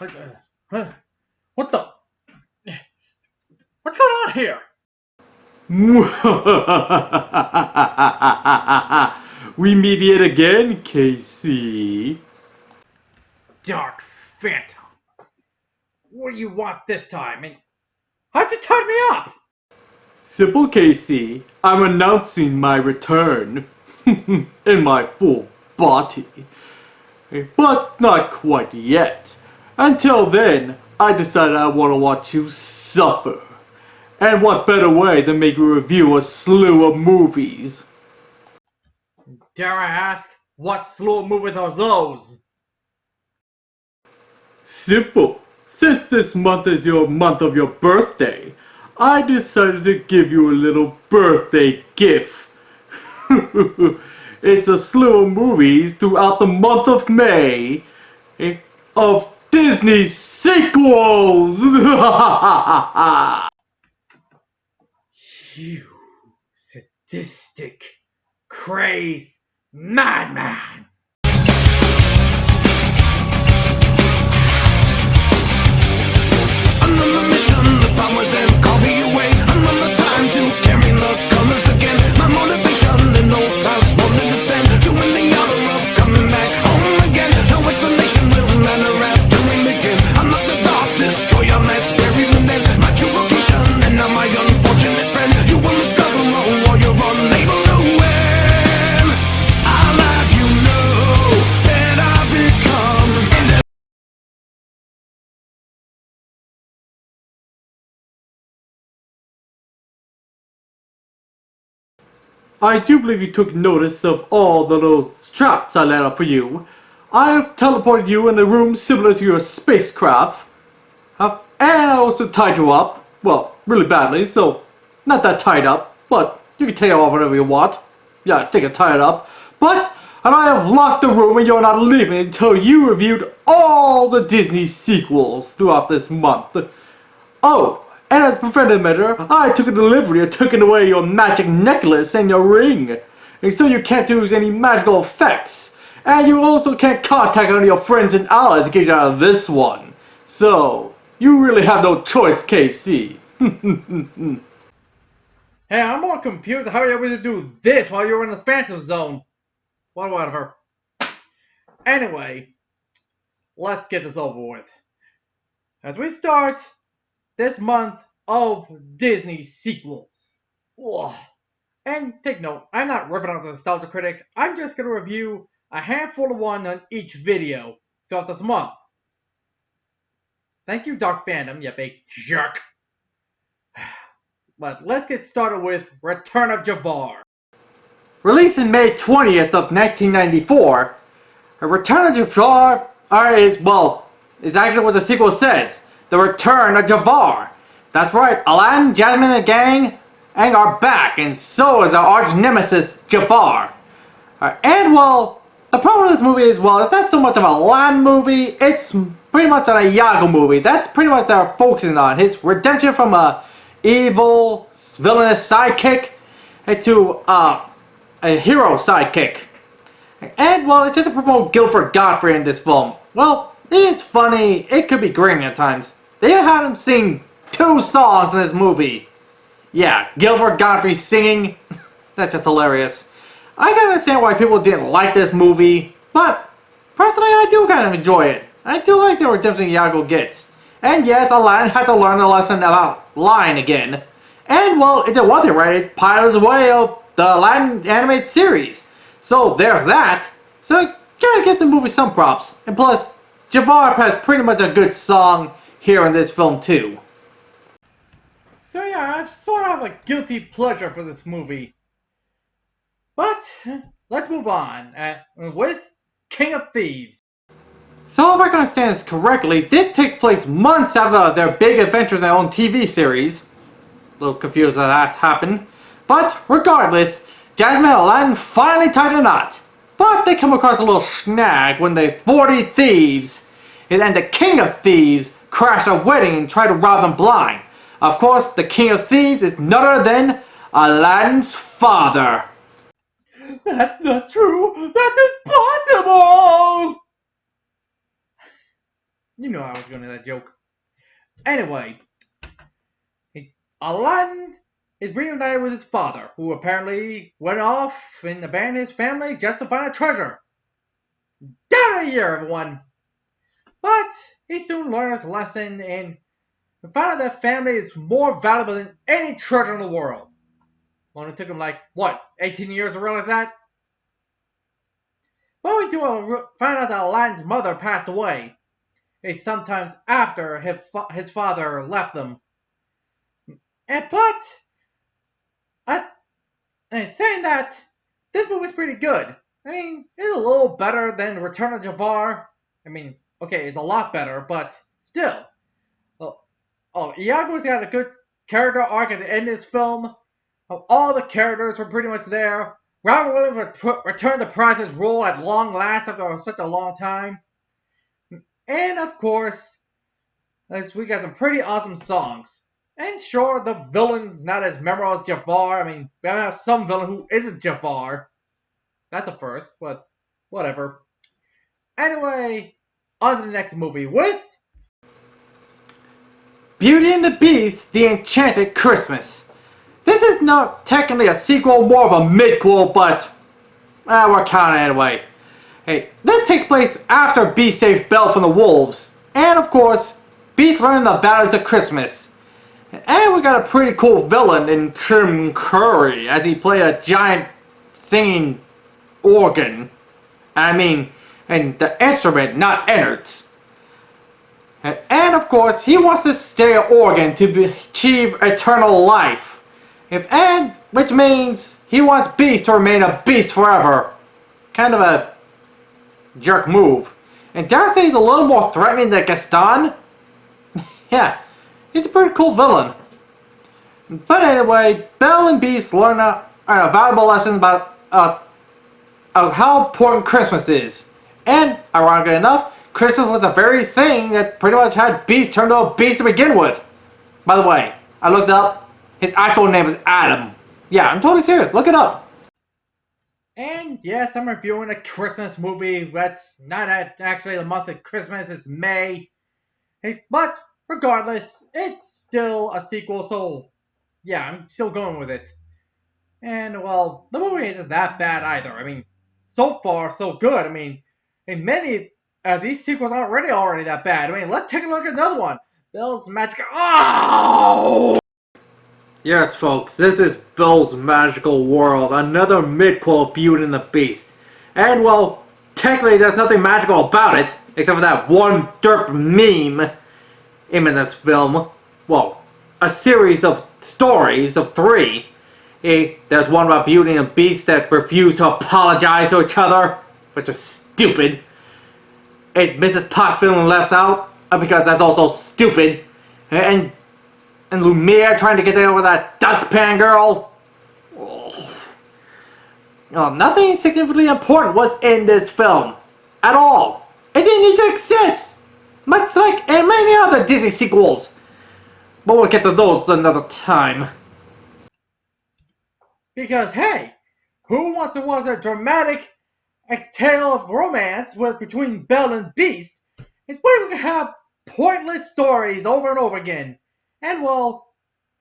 Huh? What the? What's going on here? We meet yet again, Casey. Dark Phantom. What do you want this time? And how'd you tie me up? Simple, Casey. I'm announcing my return in my full body. But not quite yet. Until then, I decided I want to watch you suffer. And what better way than make you review a slew of movies? Dare I ask, what slow movies are those? Simple. Since this month is your month of your birthday, I decided to give you a little birthday gift. It's a slew of movies throughout the month of May of Disney sequels. You sadistic, crazed madman. Another mission, the powers and call me away. Another time to carry the colors again. My motivation and no past one to defend. To win the honor of coming back home again. No explanation will matter after we begin. I'm not the dark destroyer that's buried within. My true vocation and now my unfortunate friend. You will discover all while you're unable to win. I'll have you know that I've become. I do believe you took notice of all the little traps I laid out for you. I have teleported you in a room similar to your spacecraft. And I also tied you up. Well, really badly, so not that tied up, but you can take off whatever you want. Yeah, stick it tied up. And I have locked the room and you're not leaving until you reviewed all the Disney sequels throughout this month. Oh, and as a preventive measure, I took a delivery of taking away your magic necklace and your ring. And so you can't use any magical effects. And you also can't contact any of your friends and allies to get you out of this one. So, you really have no choice, KC. Hey, I'm more confused how you're able to do this while you're in the Phantom Zone. Whatever. Anyway, let's get this over with. As we start this month of Disney sequels. Ugh. And take note, I'm not ripping off the Nostalgia Critic. I'm just going to review a handful of one on each video throughout this month. Thank you, Dark Phantom, you big jerk. But let's get started with Return of Jafar. Released in May 20th of 1994, Return of Jafar is actually what the sequel says. The Return of Jafar. That's right, Aladdin, Jasmine, and gang are back, and so is our arch nemesis, Jafar. And well, the problem with this movie is, well, it's not so much of a Aladdin movie, it's pretty much an Iago movie. That's pretty much what they're focusing on. His redemption from a evil, villainous sidekick to a hero sidekick. And well, it's just to promote Gilbert Gottfried in this film. Well, it is funny, it could be grating at times. They had him sing 2 songs in this movie. Yeah, Gilbert Gottfried singing. That's just hilarious. I can understand why people didn't like this movie, but personally I do kind of enjoy it. I do like the redemption Iago gets. And yes, Aladdin had to learn a lesson about lying again. And well, it did one thing right, it piloted the way of the Aladdin animated series. So there's that. So you gotta give the movie some props. And plus, Jafar has pretty much a good song here in this film too. So yeah, I've sort of a guilty pleasure for this movie. But let's move on with King of Thieves. So if I can understand this correctly, this takes place months after their big adventures in their own TV series. A little confused how that happened. But regardless, Jasmine and Aladdin finally tied a knot. But they come across a little snag when the 40 thieves and the King of Thieves crash a wedding and try to rob them blind. Of course, the King of Thieves is none other than Aladdin's father. That's not true! That's impossible! You know I was going to that joke. Anyway, Aladdin is reunited with his father, who apparently went off and abandoned his family just to find a treasure. Down a year, everyone! But he soon learned his lesson and found out that family is more valuable than any treasure in the world. Only took him like, what, 18 years to realize that? But we do find out that Aladdin's mother passed away, sometimes after his father left them. And saying that, this movie's pretty good. I mean, it's a little better than Return of Jafar. I mean, okay, it's a lot better, but still. Iago's got a good character arc at the end of this film. All the characters were pretty much there. Robert Williams returned to Price's role at long last after such a long time. And of course, we got some pretty awesome songs. And sure, the villain's not as memorable as Jafar. I mean, we have some villain who isn't Jafar. That's a first, but whatever. Anyway, on to the next movie with Beauty and the Beast, The Enchanted Christmas. This is not technically a sequel, more of a midquel, but we're counting anyway. Hey, this takes place after Beast saves Belle from the wolves, and of course, Beast learning the values of Christmas. And we got a pretty cool villain in Tim Curry as he played a giant singing organ. And the instrument, not innards. And of course, he wants to stay an organ to achieve eternal life. Which means he wants Beast to remain a beast forever. Kind of a jerk move. And dare I say he's a little more threatening than Gaston? Yeah, he's a pretty cool villain. But anyway, Belle and Beast learn a valuable lesson about how important Christmas is. And, ironically enough, Christmas was the very thing that pretty much had Beast turn to a beast to begin with. By the way, I looked up. His actual name is Adam. Yeah, I'm totally serious. Look it up. And yes, I'm reviewing a Christmas movie that's not actually the month of Christmas, it's May. Hey, but regardless, it's still a sequel, so yeah, I'm still going with it. And well, the movie isn't that bad either. I mean, so far, so good. I mean, in many these sequels aren't already that bad. I mean, let's take a look at another one. Belle's Magical. Oh! Yes, folks, this is Belle's Magical World, another midquel of Beauty and the Beast. And, well, technically there's nothing magical about it, except for that one derp meme in this film. Well, a series of stories of 3. There's one about Beauty and the Beast that refuse to apologize to each other, which is stupid. Mrs. Potts feeling left out, because that's also stupid. And Lumiere trying to get there with that dustpan girl. Nothing significantly important was in this film. At all. It didn't need to exist. Much like in many other Disney sequels. But we'll get to those another time. Because hey, who wants to watch a dramatic tale of romance between Belle and Beast? It's where we can have pointless stories over and over again. And well,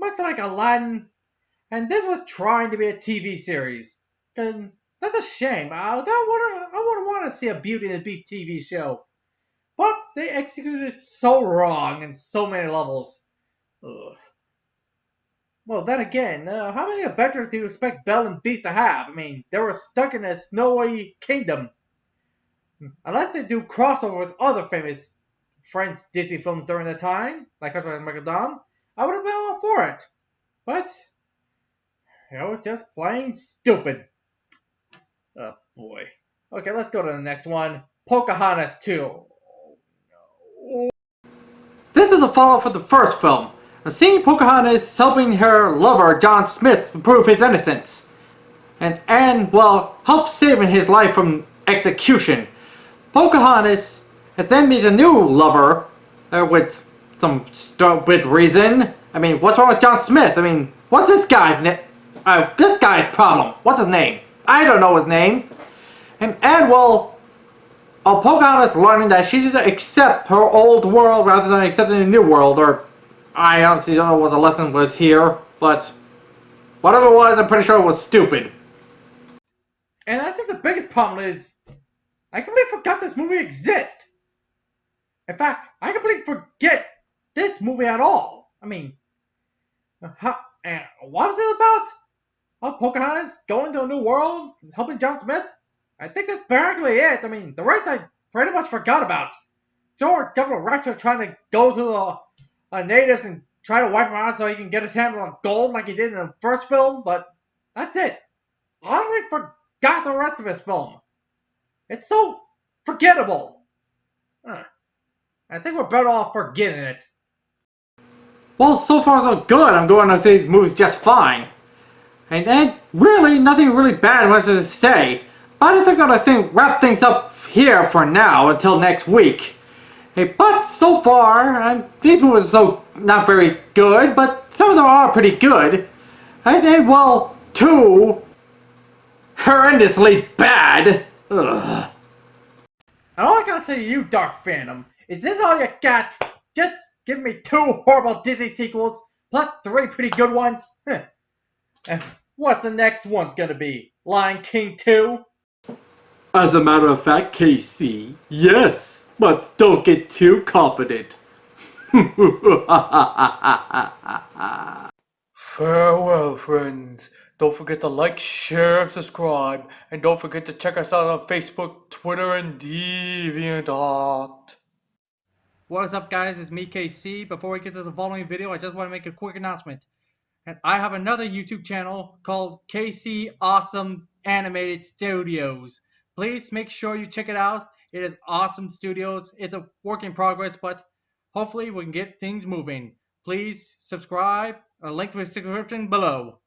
much like Aladdin, and this was trying to be a TV series. And that's a shame. I want to see a Beauty and the Beast TV show. But they executed it so wrong in so many levels. Ugh. Well, then again, how many adventures do you expect Belle and Beast to have? I mean, they were stuck in a snowy kingdom. Unless they do crossover with other famous French Disney films during that time, like Michael Dom, I would have been all for it. But, it was just plain stupid. Oh boy. Okay, let's go to the next one. Pocahontas 2. Oh no. This is a follow-up for the first film. Seeing Pocahontas helping her lover, John Smith, prove his innocence. And well, help saving his life from execution. Pocahontas then meets a new lover, with some stupid reason. I mean, what's wrong with John Smith? I mean, what's this guy's problem? What's his name? I don't know his name. And well, Pocahontas learning that she should accept her old world rather than accepting a new world, or I honestly don't know what the lesson was here, but whatever it was, I'm pretty sure it was stupid. And I think the biggest problem is I completely forgot this movie exists. In fact, I completely forget this movie at all. I mean, and what was it about? Oh, Pocahontas going to a new world, helping John Smith? I think that's practically it. I mean, the rest I pretty much forgot about. Sure, Governor Rector trying to go to the natives and try to wipe them out so he can get his hands on gold like he did in the first film, but that's it. I honestly forgot the rest of his film. It's so forgettable. I think we're better off forgetting it. Well, so far so good. I'm going to these movies just fine. And really, nothing really bad much to say. But I think I'm going to wrap things up here for now until next week. Hey, but so far, these movies are so not very good, but some of them are pretty good. And well, two horrendously bad. Ugh. And all I gotta say to you, Dark Phantom, is this all you got? Just give me 2 horrible Disney sequels, plus 3 pretty good ones? And what's the next one's gonna be? Lion King 2? As a matter of fact, KC, yes, but don't get too confident. Farewell, friends. Don't forget to like, share, and subscribe. And don't forget to check us out on Facebook, Twitter, and DeviantArt. What is up, guys? It's me, KC. Before we get to the following video, I just want to make a quick announcement. And I have another YouTube channel called KC Awesome Animated Studios. Please make sure you check it out. It is awesome studios. It's a work in progress, but hopefully we can get things moving. Please subscribe. A link to the description below.